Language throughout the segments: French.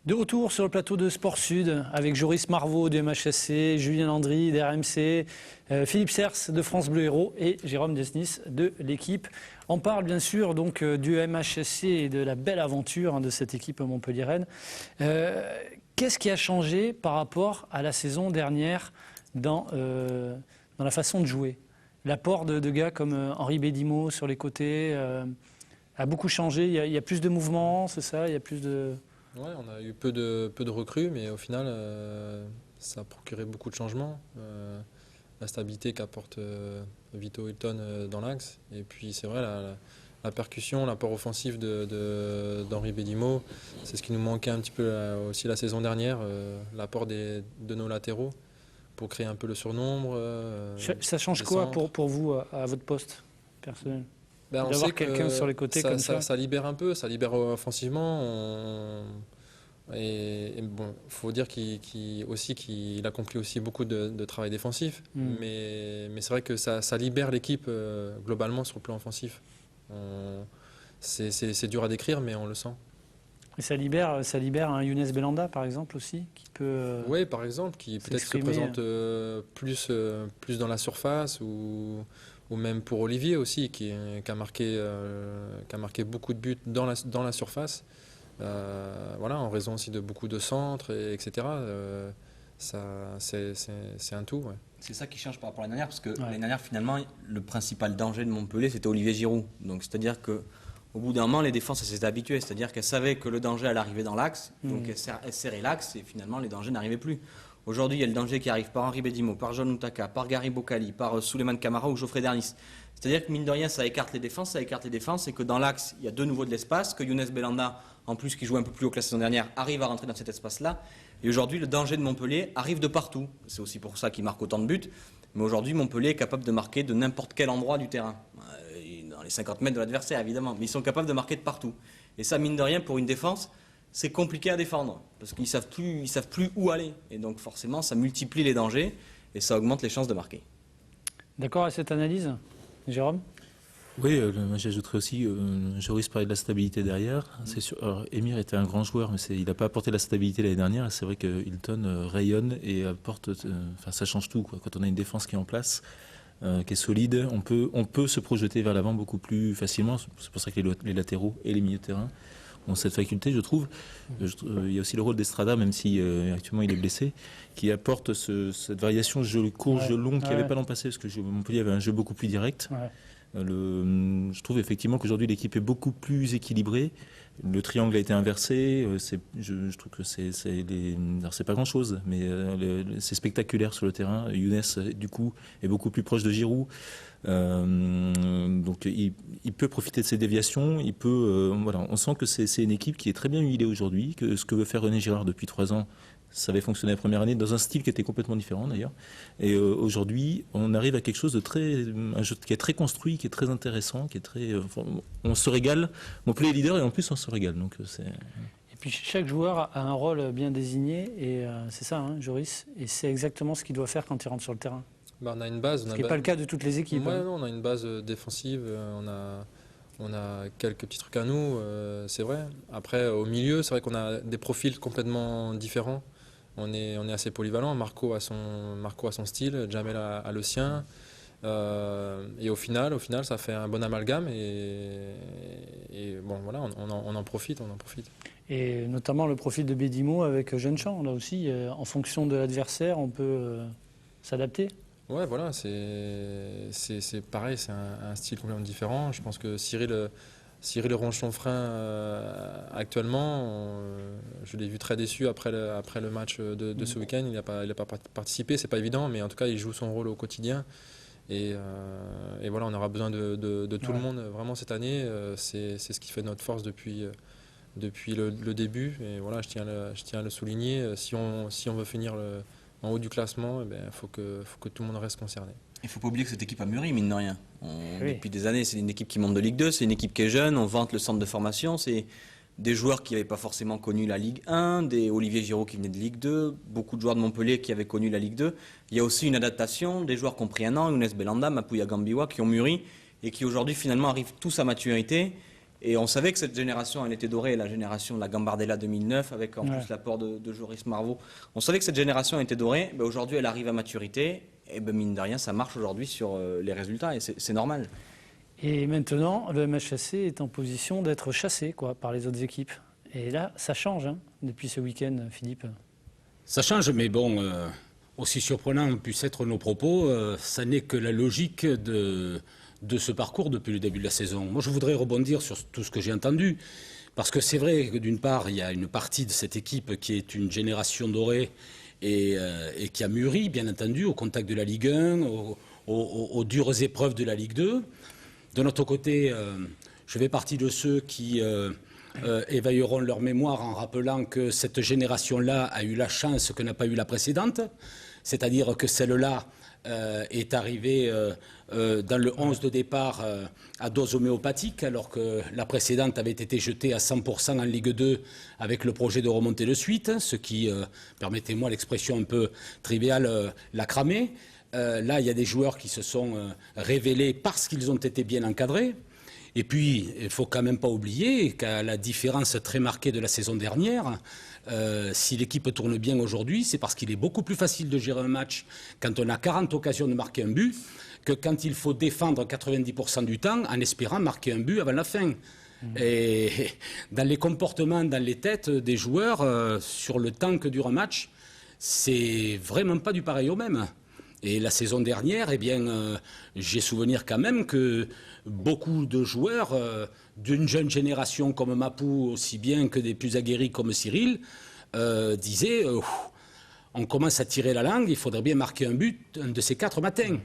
De retour sur le plateau de Sport Sud avec Joris Marvaux du MHSC, Julien Landry d'RMC, Philippe Sers de France Bleu Héros et Jérôme Desnis de l'équipe. On parle bien sûr donc du MHSC et de la belle aventure de cette équipe montpelliéraine. Qu'est-ce qui a changé par rapport à la saison dernière dans la façon de jouer? L'apport de gars comme Henri Bédimo sur les côtés a beaucoup changé. Il y a plus de mouvements, c'est ça? Il y a plus de... Ouais, on a eu peu de recrues, mais au final, ça a procuré beaucoup de changements. La stabilité qu'apporte Vito Hilton dans l'axe. Et puis c'est vrai, la percussion, l'apport offensif d'Henri Bédimo, c'est ce qui nous manquait un petit peu aussi la saison dernière, l'apport de nos latéraux pour créer un peu le surnombre. Ça change quoi pour vous à votre poste personnel? D'avoir quelqu'un sur les côtés comme ça. Ça libère un peu, ça libère offensivement. Et bon, il faut dire qu'il accomplit aussi beaucoup de travail défensif. Mais c'est vrai que ça libère l'équipe globalement sur le plan offensif. C'est dur à décrire, mais on le sent. Et ça libère un Younes Belhanda, par exemple, aussi, qui peut... Oui, par exemple, qui peut-être se présente plus dans la surface ou même pour Olivier aussi, qui a marqué beaucoup de buts dans la surface, voilà, en raison aussi de beaucoup de centres, etc. C'est un tout. Ouais. C'est ça qui change par rapport à l'année dernière, parce que l'année dernière, finalement, le principal danger de Montpellier, c'était Olivier Giroud. Donc, c'est-à-dire qu'au bout d'un moment, les défenses s'étaient habituées, c'est-à-dire qu'elles savaient que le danger allait arriver dans l'axe, donc elles serraient l'axe et finalement les dangers n'arrivaient plus. Aujourd'hui, il y a le danger qui arrive par Henri Bédimo, par John Outaka, par Gary Bocali, par Souleymane Camara ou Geoffrey Dernis. C'est-à-dire que mine de rien, ça écarte les défenses, et que dans l'axe, il y a de nouveau de l'espace, que Younes Belhanda, en plus qui joue un peu plus haut que la saison dernière, arrive à rentrer dans cet espace-là. Et aujourd'hui, le danger de Montpellier arrive de partout. C'est aussi pour ça qu'il marque autant de buts. Mais aujourd'hui, Montpellier est capable de marquer de n'importe quel endroit du terrain. Dans les 50 mètres de l'adversaire, évidemment. Mais ils sont capables de marquer de partout. Et ça, mine de rien, pour une défense, c'est compliqué à défendre, parce qu'ils savent plus où aller. Et donc forcément, ça multiplie les dangers et ça augmente les chances de marquer. D'accord avec cette analyse, Jérôme? Oui, j'ajouterais aussi, Joris parlait de la stabilité derrière. C'est sûr, alors, Émir était un grand joueur, mais il n'a pas apporté la stabilité l'année dernière. C'est vrai que Hilton rayonne et apporte, ça change tout, quoi. Quand on a une défense qui est en place, qui est solide, on peut se projeter vers l'avant beaucoup plus facilement. C'est pour ça que les latéraux et les milieux de terrain ont cette faculté, je trouve. Il y a aussi le rôle d'Estrada, même si actuellement il est blessé, qui apporte cette variation jeu court, jeu long qu'il n'y avait pas l'an passé, parce que Montpellier avait un jeu beaucoup plus direct. Je trouve effectivement qu'aujourd'hui l'équipe est beaucoup plus équilibrée. Le triangle a été inversé. Je trouve que c'est pas grand chose, mais c'est spectaculaire sur le terrain. Younes, du coup, est beaucoup plus proche de Giroud. Donc il peut profiter de ses déviations. Voilà, on sent que c'est une équipe qui est très bien huilée aujourd'hui. Que ce que veut faire René Girard depuis 3 ans, ça avait fonctionné la première année dans un style qui était complètement différent d'ailleurs. Et aujourd'hui, on arrive à quelque chose un jeu qui est très construit, qui est très intéressant, qui est très. On se régale. Montpellier est leader et en plus on se régale. Donc c'est. Et puis chaque joueur a un rôle bien désigné et c'est ça, hein, Joris. Et c'est exactement ce qu'il doit faire quand il rentre sur le terrain. On a une base. Ce qui n'est pas le cas de toutes les équipes. Ouais, non, on a une base défensive. On a quelques petits trucs à nous, c'est vrai. Après, au milieu, c'est vrai qu'on a des profils complètement différents. On est assez polyvalent. Marco a son style, Jamel a le sien. Et au final, ça fait un bon amalgame. Et bon, voilà, on en profite. Et notamment le profil de Bédimo avec Jeune-Champ. Là aussi, en fonction de l'adversaire, on peut s'adapter. Ouais, voilà, c'est pareil, c'est un style complètement différent. Je pense que Cyril Ronchon-Frein, actuellement, je l'ai vu très déçu après le match de ce week-end. Il n'a pas participé, c'est pas évident, mais en tout cas, il joue son rôle au quotidien. Et voilà, on aura besoin de tout le monde vraiment cette année. C'est ce qui fait notre force depuis le début. Et voilà, je tiens à le souligner. Si on veut finir en haut du classement, il faut que tout le monde reste concerné. Il ne faut pas oublier que cette équipe a mûri, mine de rien. Depuis des années, c'est une équipe qui monte de Ligue 2, c'est une équipe qui est jeune, on vante le centre de formation, c'est des joueurs qui n'avaient pas forcément connu la Ligue 1, des Olivier Giroud qui venait de Ligue 2, beaucoup de joueurs de Montpellier qui avaient connu la Ligue 2. Il y a aussi une adaptation, des joueurs qui ont pris un an, Younes Belhanda, Mapouya Gambiwa, qui ont mûri et qui aujourd'hui finalement arrivent tous à maturité Et on savait que cette génération, elle était dorée, la génération de la Gambardella 2009, avec en Ouais. plus l'apport de Joris Marvaux. On savait que cette génération était dorée. Ben, aujourd'hui, elle arrive à maturité. Et ben, mine de rien, ça marche aujourd'hui sur les résultats. Et c'est normal. Et maintenant, le MHSC est en position d'être chassé par les autres équipes. Et là, ça change depuis ce week-end, Philippe. Ça change, mais bon, aussi surprenant puissent être nos propos, ça n'est que la logique de ce parcours depuis le début de la saison. Moi, je voudrais rebondir sur tout ce que j'ai entendu, parce que c'est vrai que d'une part, il y a une partie de cette équipe qui est une génération dorée et qui a mûri, bien entendu, au contact de la Ligue 1, aux dures épreuves de la Ligue 2. De notre côté, je fais partie de ceux qui éveilleront leur mémoire en rappelant que cette génération-là a eu la chance que n'a pas eu la précédente, c'est-à-dire que celle-là est arrivée dans le 11 de départ à dose homéopathique, alors que la précédente avait été jetée à 100% en Ligue 2 avec le projet de remonter de suite, ce qui, permettez-moi l'expression un peu triviale, l'a cramé. Là, il y a des joueurs qui se sont révélés parce qu'ils ont été bien encadrés. Et puis, il ne faut quand même pas oublier qu'à la différence très marquée de la saison dernière, si l'équipe tourne bien aujourd'hui, c'est parce qu'il est beaucoup plus facile de gérer un match quand on a 40 occasions de marquer un but que quand il faut défendre 90% du temps en espérant marquer un but avant la fin. Et dans les comportements, dans les têtes des joueurs, sur le temps que dure un match, c'est vraiment pas du pareil au même. Et la saison dernière, eh bien, j'ai souvenir quand même que beaucoup de joueurs d'une jeune génération comme Mapou, aussi bien que des plus aguerris comme Cyril, disaient on commence à tirer la langue, il faudrait bien marquer un but un de ces 4 matins.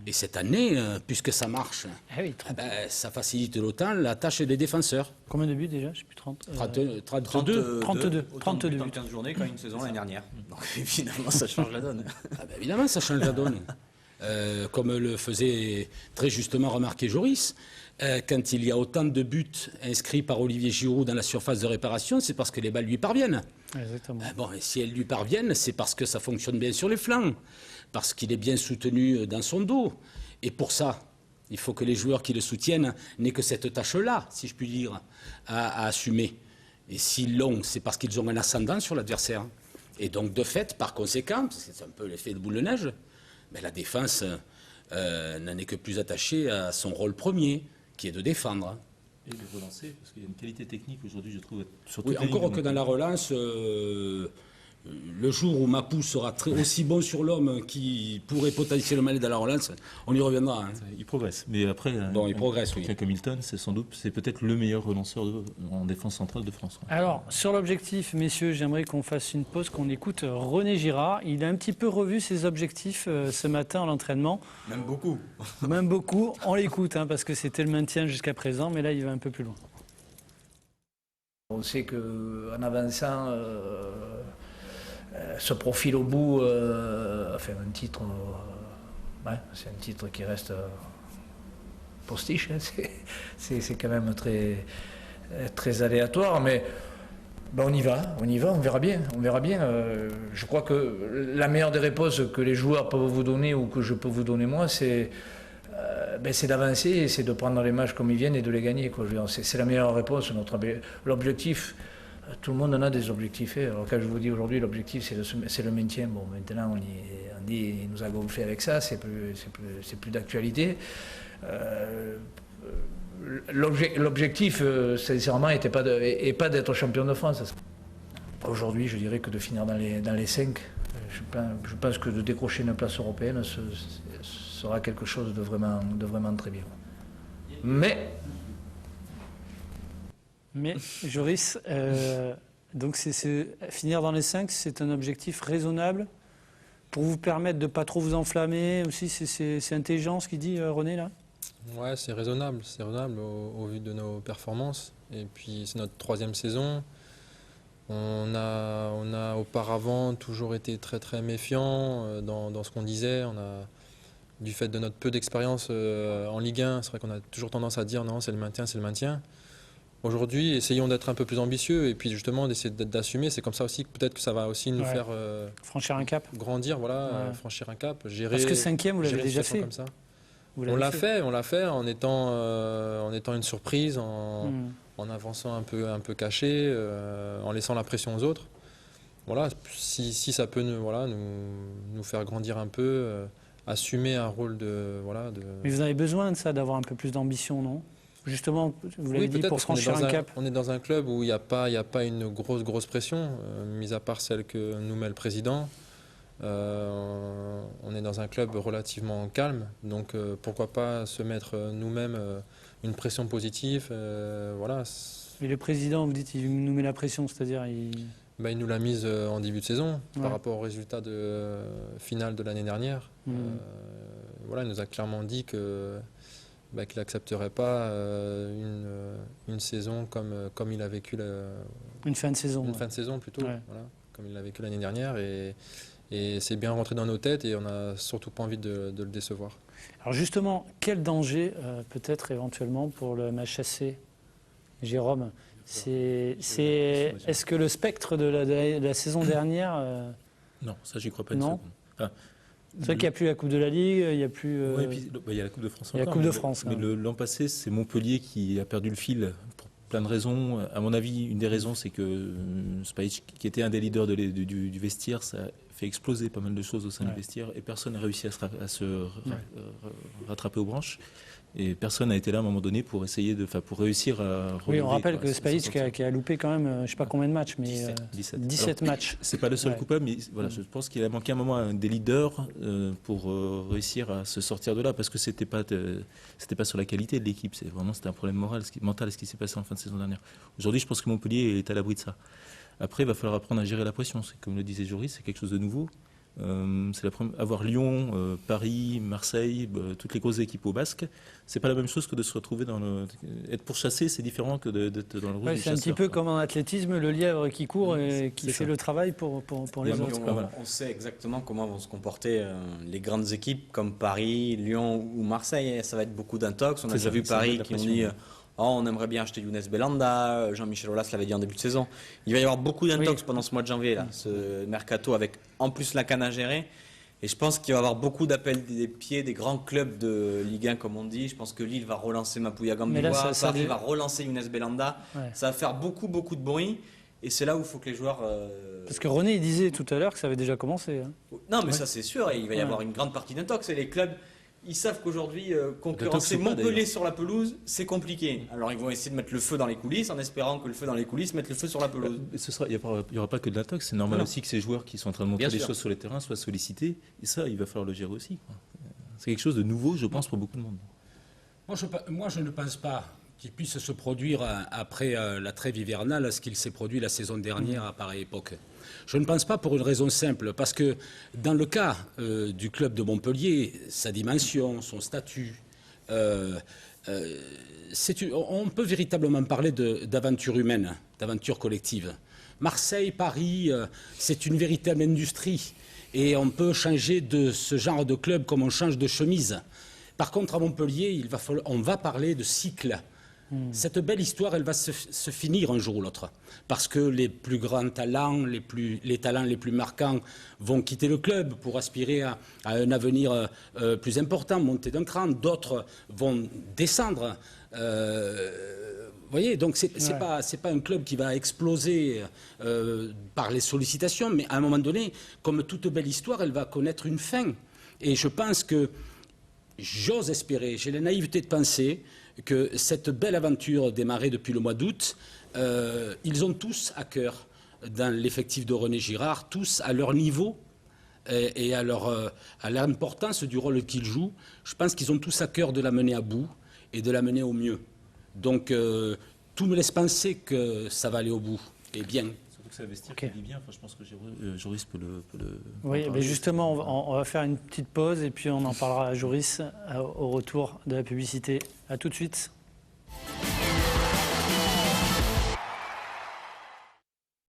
Et cette année, puisque ça marche, ça facilite d'autant la tâche des défenseurs. Combien de buts déjà? Je ne sais plus, 30. 32 32 buts en buts. 15 journées quand une saison l'année dernière. Donc évidemment, ça change la donne. Évidemment, ça change la donne. Comme le faisait très justement remarquer Joris, quand il y a autant de buts inscrits par Olivier Giroud dans la surface de réparation, c'est parce que les balles lui parviennent. Exactement. Bon, et si elles lui parviennent, c'est parce que ça fonctionne bien sur les flancs, parce qu'il est bien soutenu dans son dos. Et pour ça, il faut que les joueurs qui le soutiennent n'aient que cette tâche-là, si je puis dire, à assumer. Et s'ils l'ont, c'est parce qu'ils ont un ascendant sur l'adversaire. Et donc, de fait, par conséquent, c'est un peu l'effet de boule de neige, mais la défense n'en est que plus attachée à son rôle premier, qui est de défendre. Et de relancer, parce qu'il y a une qualité technique aujourd'hui, je trouve. Oui, encore que dans la relance, le jour où Mapou sera aussi bon sur l'homme qui pourrait potentiellement aller dans la relance, on y reviendra. Il progresse. Mais après, bon, il progresse, oui. Quelqu'un comme Hilton, c'est peut-être le meilleur relanceur en défense centrale de France. Alors, sur l'objectif, messieurs, j'aimerais qu'on fasse une pause, qu'on écoute René Girard. Il a un petit peu revu ses objectifs ce matin à l'entraînement. Même beaucoup. Même beaucoup. On l'écoute, parce que c'était le maintien jusqu'à présent, mais là, il va un peu plus loin. On sait qu'en avançant, se profile au bout, enfin un titre, c'est un titre qui reste postiche, c'est quand même très, très aléatoire, mais on y va, on verra bien. Je crois que la meilleure des réponses que les joueurs peuvent vous donner ou que je peux vous donner moi, c'est d'avancer et c'est de prendre les matchs comme ils viennent et de les gagner. C'est la meilleure réponse. L'objectif, tout le monde en a des objectifs. Alors quand je vous dis aujourd'hui, l'objectif c'est le maintien. Bon, maintenant on dit il nous a gonflé avec ça, c'est plus d'actualité. L'objectif, sincèrement, n'est pas d'être champion de France. Aujourd'hui, je dirais que de finir dans les 5, je pense que de décrocher une place européenne sera quelque chose de vraiment très bien. Mais Joris, donc finir dans les 5, c'est un objectif raisonnable pour vous permettre de ne pas trop vous enflammer aussi. C'est intelligent ce qu'il dit René là? Ouais, c'est raisonnable au vu de nos performances. Et puis c'est notre 3e saison. On a auparavant toujours été très très méfiants dans ce qu'on disait. Du fait de notre peu d'expérience en Ligue 1, c'est vrai qu'on a toujours tendance à dire non, c'est le maintien. Aujourd'hui, essayons d'être un peu plus ambitieux et puis justement d'essayer d'assumer. C'est comme ça aussi que peut-être que ça va aussi nous faire franchir un cap, grandir, franchir un cap, gérer. Parce que 5e, vous l'avez déjà fait. Comme ça. Vous On l'avez l'a fait en étant une surprise, en avançant un peu caché, en laissant la pression aux autres. Voilà, si ça peut nous faire grandir un peu, assumer un rôle Mais vous avez besoin de ça, d'avoir un peu plus d'ambition, non? Justement, vous l'avez dit, peut-être, pour parce qu'on est franchir un cap. on est dans un club où il n'y a pas une grosse pression, mis à part celle que nous met le président. On est dans un club relativement calme, donc pourquoi pas se mettre nous-mêmes une pression positive. Voilà. Mais le président, vous dites, il nous met la pression, c'est-à-dire Il nous l'a mise en début de saison Ouais. par rapport au résultat final de l'année dernière. Voilà, il nous a clairement dit qu'il n'accepterait pas une saison comme il a vécu une fin de saison. une Ouais. fin de saison plutôt, Ouais. voilà, comme il l'a vécu l'année dernière. Et c'est bien rentré dans nos têtes et on n'a surtout pas envie de le décevoir. Alors justement, quel danger peut-être éventuellement pour le MHSC, Jérôme? Est-ce que le spectre de la saison dernière... Non, ça, j'y crois pas une Non. seconde. Enfin, c'est vrai qu'il n'y a plus la Coupe de la Ligue, il n'y a plus... ouais, et puis, il y a la Coupe de France il y a la encore, Coupe de mais France, Mais quand l'an passé, c'est Montpellier qui a perdu le fil pour plein de raisons. À mon avis, une des raisons, c'est que Spajic, qui était un des leaders du vestiaire, ça a fait exploser pas mal de choses au sein du vestiaire et personne n'a réussi à se rattraper aux branches. Et personne n'a été là à un moment donné pour essayer pour réussir à Oui, on relever, rappelle quoi, que s'en Spajic sortir. qui a loupé quand même, je ne sais pas combien de matchs, mais 17 matchs. C'est pas le seul Ouais. coupable, mais voilà, je pense qu'il a manqué un moment à un des leaders pour réussir à se sortir de là, parce que c'était pas sur la qualité de l'équipe, c'était un problème mental ce qui s'est passé en fin de saison dernière. Aujourd'hui, je pense que Montpellier est à l'abri de ça. Après, il va falloir apprendre à gérer la pression. Comme le disait Joris, c'est quelque chose de nouveau. Avoir Lyon, Paris, Marseille, toutes les grosses équipes au basque, c'est pas la même chose que de se retrouver être pourchassé, c'est différent que d'être dans le rouge. Ouais, c'est un petit peu comme en athlétisme, le lièvre qui court et qui C'est fait ça. le travail pour les Et autres. On sait exactement comment vont se comporter les grandes équipes comme Paris, Lyon ou Marseille. Ça va être beaucoup d'intox. On a C'est déjà ça, vu ça va Paris être la qui ont pression, dit ouais. on aimerait bien acheter Younes Belhanda. Jean-Michel Aulas l'avait dit en début de saison. Il va y avoir beaucoup d'intox pendant ce mois de janvier, là, ce mercato, avec en plus la CAN à gérer. Et je pense qu'il va y avoir beaucoup d'appels des pieds des grands clubs de Ligue 1, comme on dit. Je pense que Lille va relancer Mapouya Mais là, Gambiwa, ça Paris va relancer Younes Belhanda. Ouais. Ça va faire beaucoup de bruit. Et c'est là où il faut que les joueurs... Parce que René, il disait tout à l'heure que ça avait déjà commencé. Hein. Non, mais ça c'est sûr, et il va y avoir une grande partie d'intox. Et les clubs, ils savent qu'aujourd'hui, concurrencer D'intox ou pas, Montpellier d'ailleurs. sur la pelouse, c'est compliqué. Alors ils vont essayer de mettre le feu dans les coulisses, en espérant que le feu dans les coulisses mette le feu sur la pelouse. Il n'y aura pas que de l'intox, c'est normal Non. aussi que ces joueurs qui sont en train de montrer Bien des sûr. choses sur les terrains soient sollicités, et ça, il va falloir le gérer aussi, quoi. C'est quelque chose de nouveau, je pense, pour beaucoup de monde. Moi, je ne pense pas qu'il puisse se produire après la trêve hivernale ce qu'il s'est produit la saison dernière à pareille époque. Je ne pense pas pour une raison simple, parce que dans le cas du club de Montpellier, sa dimension, son statut, on peut véritablement parler d'aventure humaine, d'aventure collective. Marseille, Paris, c'est une véritable industrie. Et on peut changer de ce genre de club comme on change de chemise. Par contre, à Montpellier, on va parler de cycle. Cette belle histoire, elle va se finir un jour ou l'autre. Parce que les plus grands talents, les talents les plus marquants vont quitter le club pour aspirer à un avenir plus important, monter d'un cran. D'autres vont descendre. Vous voyez, donc c'est pas un club qui va exploser par les sollicitations, mais à un moment donné, comme toute belle histoire, elle va connaître une fin. Et je pense que j'ose espérer, j'ai la naïveté de penser que cette belle aventure démarrée depuis le mois d'août, ils ont tous à cœur, dans l'effectif de René Girard, tous à leur niveau et à l'importance du rôle qu'ils jouent. Je pense qu'ils ont tous à cœur de la mener à bout et de la mener au mieux. Donc tout me laisse penser que ça va aller au bout, et bien. Surtout que c'est un vestiaire Ok. qui vit bien, enfin, je pense que Joris peut le Oui, en parler. mais justement, on va faire une petite pause et puis on en parlera à Joris au retour de la publicité. À tout de suite.